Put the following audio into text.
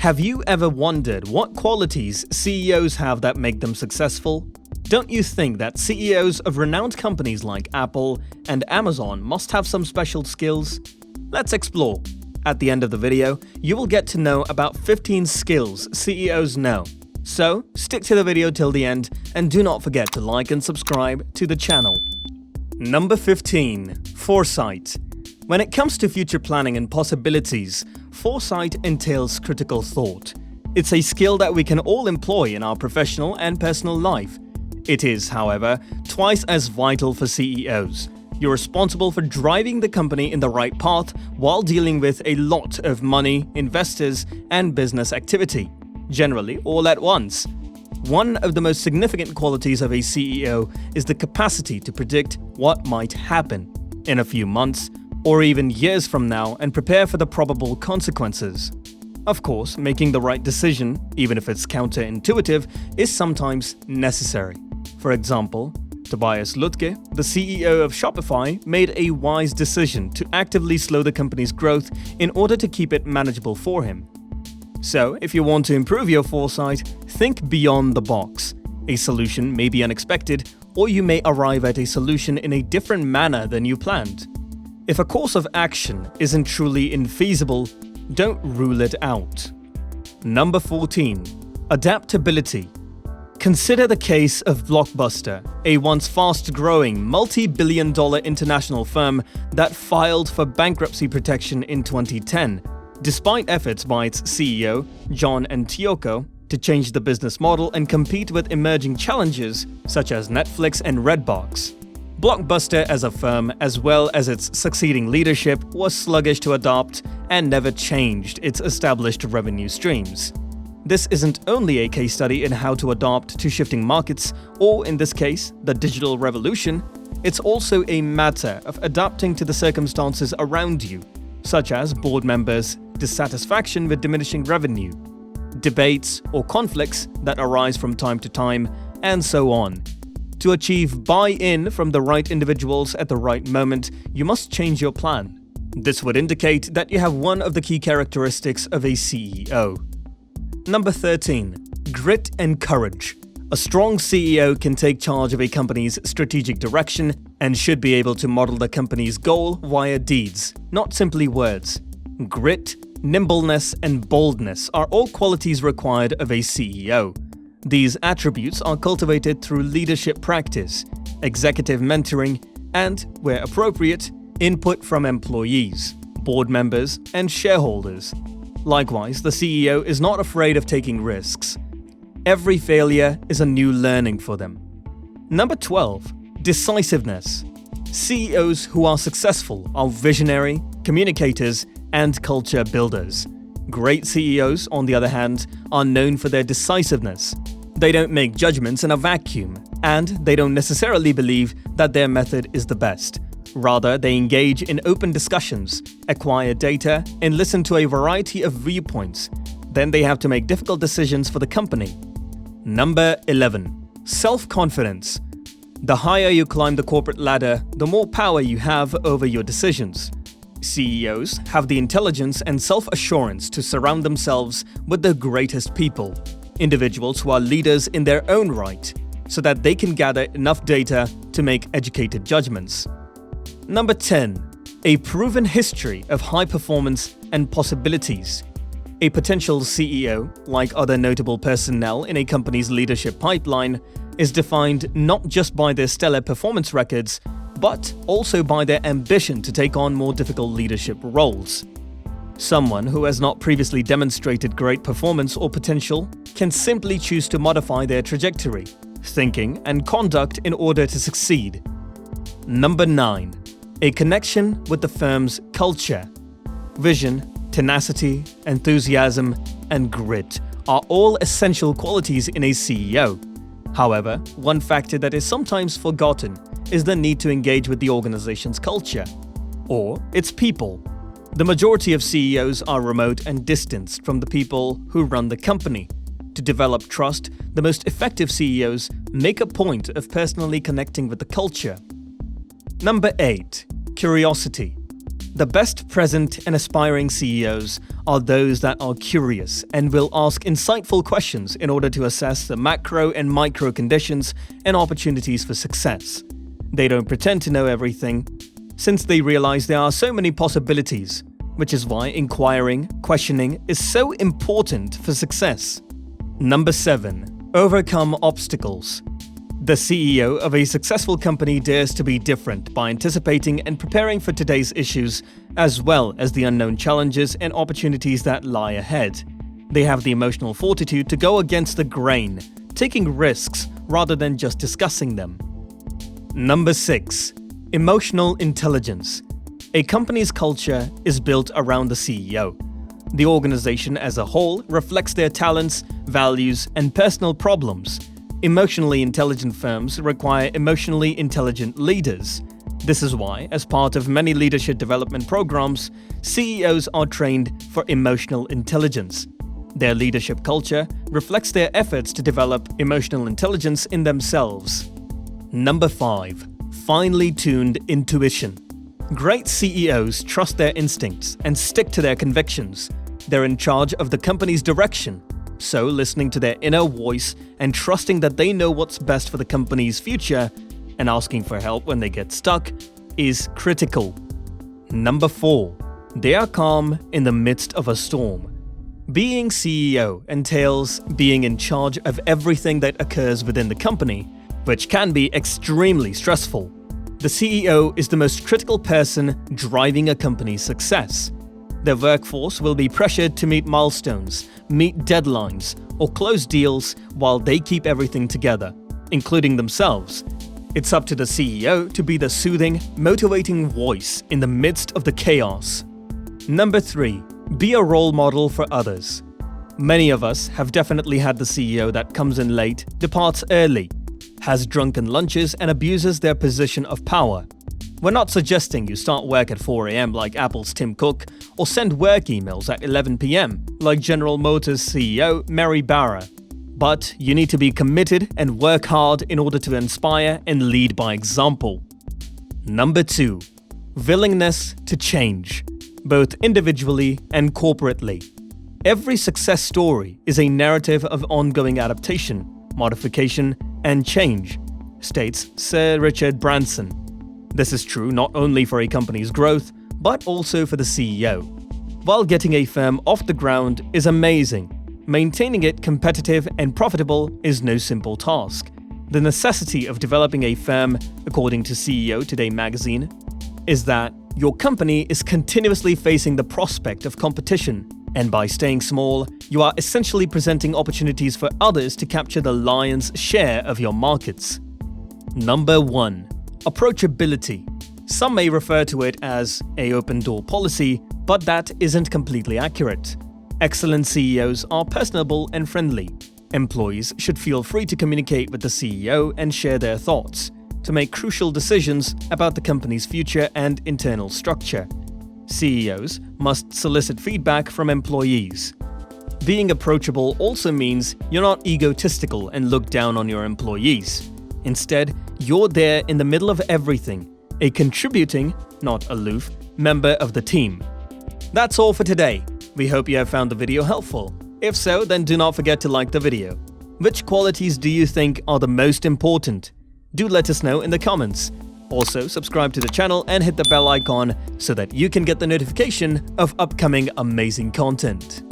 Have you ever wondered what qualities CEOs have that make them successful? Don't you think that CEOs of renowned companies like Apple and Amazon must have some special skills? Let's explore. At the end of the video, you will get to know about 15 skills CEOs know. So, stick to the video till the end and do not forget to like and subscribe to the channel. Number 15. Foresight. When it comes to future planning and possibilities, foresight entails critical thought. It's a skill that we can all employ in our professional and personal life. It is, however, twice as vital for CEOs. You're responsible for driving the company in the right path while dealing with a lot of money, investors, and business activity, generally all at once. One of the most significant qualities of a CEO is the capacity to predict what might happen in a few months or even years from now and prepare for the probable consequences. Of course, making the right decision, even if it's counterintuitive, is sometimes necessary. For example, Tobias Lutke, the CEO of Shopify, made a wise decision to actively slow the company's growth in order to keep it manageable for him. So, if you want to improve your foresight, think beyond the box. A solution may be unexpected, or you may arrive at a solution in a different manner than you planned. If a course of action isn't truly infeasible, don't rule it out. Number 14. Adaptability. Consider the case of Blockbuster, a once fast-growing, multi-billion-dollar international firm that filed for bankruptcy protection in 2010, despite efforts by its CEO, John Antioco, to change the business model and compete with emerging challenges such as Netflix and Redbox. Blockbuster as a firm, as well as its succeeding leadership, was sluggish to adopt and never changed its established revenue streams. This isn't only a case study in how to adapt to shifting markets, or in this case, the digital revolution, it's also a matter of adapting to the circumstances around you, such as board members' dissatisfaction with diminishing revenue, debates or conflicts that arise from time to time, and so on. To achieve buy-in from the right individuals at the right moment, you must change your plan. This would indicate that you have one of the key characteristics of a CEO. Number 13. Grit and courage. A strong CEO can take charge of a company's strategic direction and should be able to model the company's goal via deeds, not simply words. Grit, nimbleness, and boldness are all qualities required of a CEO. These attributes are cultivated through leadership practice, executive mentoring, and, where appropriate, input from employees, board members, and shareholders. Likewise, the CEO is not afraid of taking risks. Every failure is a new learning for them. Number 12. Decisiveness. CEOs who are successful are visionary, communicators, and culture builders. Great CEOs, on the other hand, are known for their decisiveness. They don't make judgments in a vacuum, and they don't necessarily believe that their method is the best. Rather, they engage in open discussions, acquire data, and listen to a variety of viewpoints. Then they have to make difficult decisions for the company. Number 11. Self-confidence. The higher you climb the corporate ladder, the more power you have over your decisions. CEOs have the intelligence and self-assurance to surround themselves with the greatest people, individuals who are leaders in their own right, so that they can gather enough data to make educated judgments. Number 10. A proven history of high performance and possibilities. A potential CEO, like other notable personnel in a company's leadership pipeline, is defined not just by their stellar performance records, but also by their ambition to take on more difficult leadership roles. Someone who has not previously demonstrated great performance or potential can simply choose to modify their trajectory, thinking, and conduct in order to succeed. Number 9. A connection with the firm's culture. Vision, tenacity, enthusiasm, and grit are all essential qualities in a CEO. However, one factor that is sometimes forgotten is the need to engage with the organization's culture, or its people. The majority of CEOs are remote and distanced from the people who run the company. To develop trust, the most effective CEOs make a point of personally connecting with the culture. Number 8. Curiosity. The best present and aspiring CEOs are those that are curious and will ask insightful questions in order to assess the macro and micro conditions and opportunities for success. They don't pretend to know everything, since they realize there are so many possibilities, which is why inquiring, questioning is so important for success. Number 7. Overcome obstacles. The CEO of a successful company dares to be different by anticipating and preparing for today's issues, as well as the unknown challenges and opportunities that lie ahead. They have the emotional fortitude to go against the grain, taking risks rather than just discussing them. Number 6. Emotional intelligence. A company's culture is built around the CEO. The organization as a whole reflects their talents, values, and personal problems. Emotionally intelligent firms require emotionally intelligent leaders. This is why, as part of many leadership development programs, CEOs are trained for emotional intelligence. Their leadership culture reflects their efforts to develop emotional intelligence in themselves. Number 5. Finely tuned intuition. Great CEOs trust their instincts and stick to their convictions. They're in charge of the company's direction. So, listening to their inner voice and trusting that they know what's best for the company's future and asking for help when they get stuck is critical. Number 4. They are calm in the midst of a storm. Being CEO entails being in charge of everything that occurs within the company, which can be extremely stressful. The CEO is the most critical person driving a company's success. Their workforce will be pressured to meet milestones, meet deadlines, or close deals while they keep everything together, including themselves. It's up to the CEO to be the soothing, motivating voice in the midst of the chaos. Number 3. Be a role model for others. Many of us have definitely had the CEO that comes in late, departs early, has drunken lunches, and abuses their position of power. We're not suggesting you start work at 4 a.m. like Apple's Tim Cook, or send work emails at 11 p.m. like General Motors CEO Mary Barra. But you need to be committed and work hard in order to inspire and lead by example. Number 2. Willingness to change, both individually and corporately. Every success story is a narrative of ongoing adaptation, modification, and change, states Sir Richard Branson. This is true not only for a company's growth, but also for the CEO. While getting a firm off the ground is amazing, maintaining it competitive and profitable is no simple task. The necessity of developing a firm, according to CEO Today magazine, is that your company is continuously facing the prospect of competition, and by staying small, you are essentially presenting opportunities for others to capture the lion's share of your markets. Number 1. Approachability. Some may refer to it as an open-door policy, but that isn't completely accurate. Excellent CEOs are personable and friendly. Employees should feel free to communicate with the CEO and share their thoughts, to make crucial decisions about the company's future and internal structure. CEOs must solicit feedback from employees. Being approachable also means you're not egotistical and look down on your employees. Instead, you're there in the middle of everything, a contributing, not aloof, member of the team. That's all for today. We hope you have found the video helpful. If so, then do not forget to like the video. Which qualities do you think are the most important? Do let us know in the comments. Also, subscribe to the channel and hit the bell icon so that you can get the notification of upcoming amazing content.